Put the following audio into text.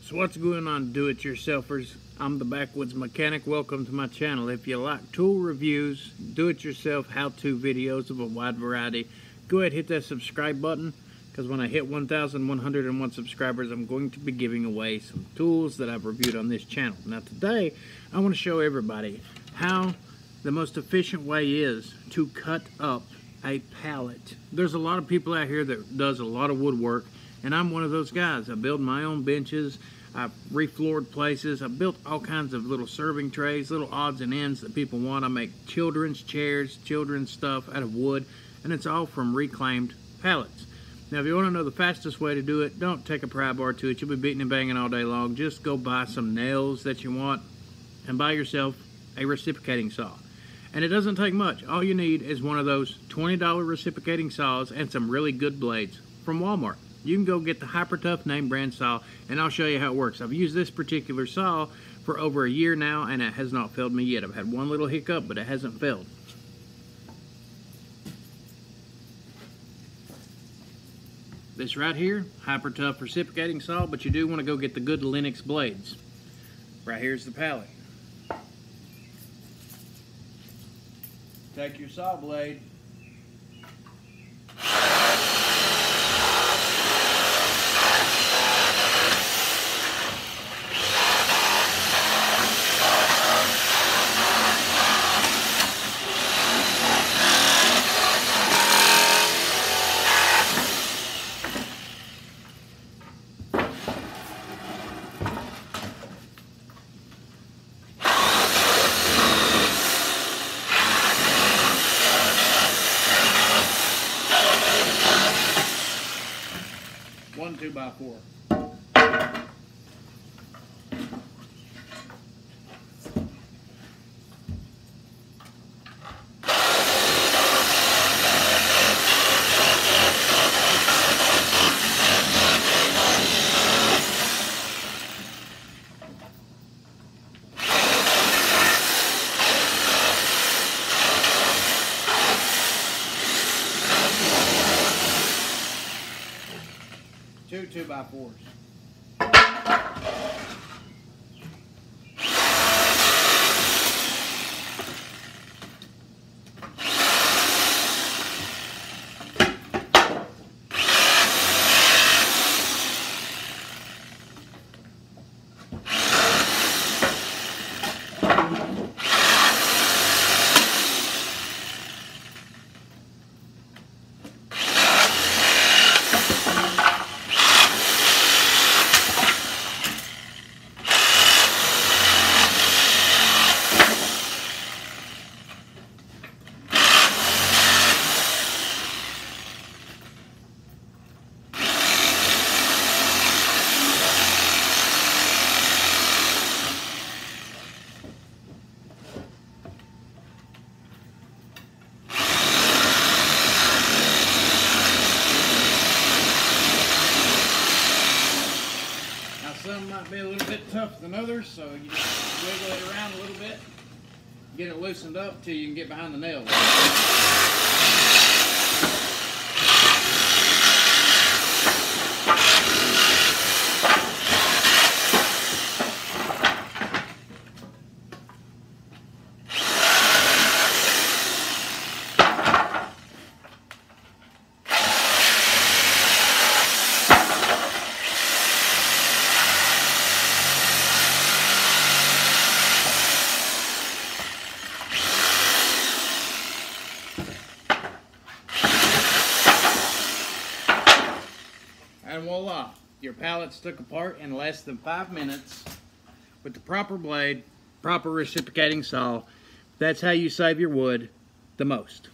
So what's going on, do-it-yourselfers? I'm the Backwoods Mechanic. Welcome to my channel. If you like tool reviews, do-it-yourself how-to videos of a wide variety, go ahead and hit that subscribe button, because when I hit 1,101 subscribers, I'm going to be giving away some tools that I've reviewed on this channel. Now today, I want to show everybody how the most efficient way is to cut up a pallet. There's a lot of people out here that does a lot of woodwork, and I'm one of those guys. I build my own benches, I've refloored places, I've built all kinds of little serving trays, little odds and ends that people want. I make children's chairs, children's stuff out of wood, and it's all from reclaimed pallets. Now if you want to know the fastest way to do it, don't take a pry bar to it. You'll be beating and banging all day long. Just go buy some nails that you want and buy yourself a reciprocating saw. And it doesn't take much. All you need is one of those $20 reciprocating saws and some really good blades from Walmart. You can go get the Hyper Tough name brand saw, and I'll show you how it works. I've used this particular saw for over a year now, and it has not failed me yet. I've had one little hiccup, but it hasn't failed. This right here, Hyper Tough reciprocating saw, but you do want to go get the good Lenox blades. Right here's the pallet. Take your saw blade, one 2x4. Two 2x4s. Some might be a little bit tougher than others, so you just wiggle it around a little bit, get it loosened up till you can get behind the nails. And voila, your pallets took apart in less than 5 minutes with the proper blade, proper reciprocating saw. That's how you save your wood the most.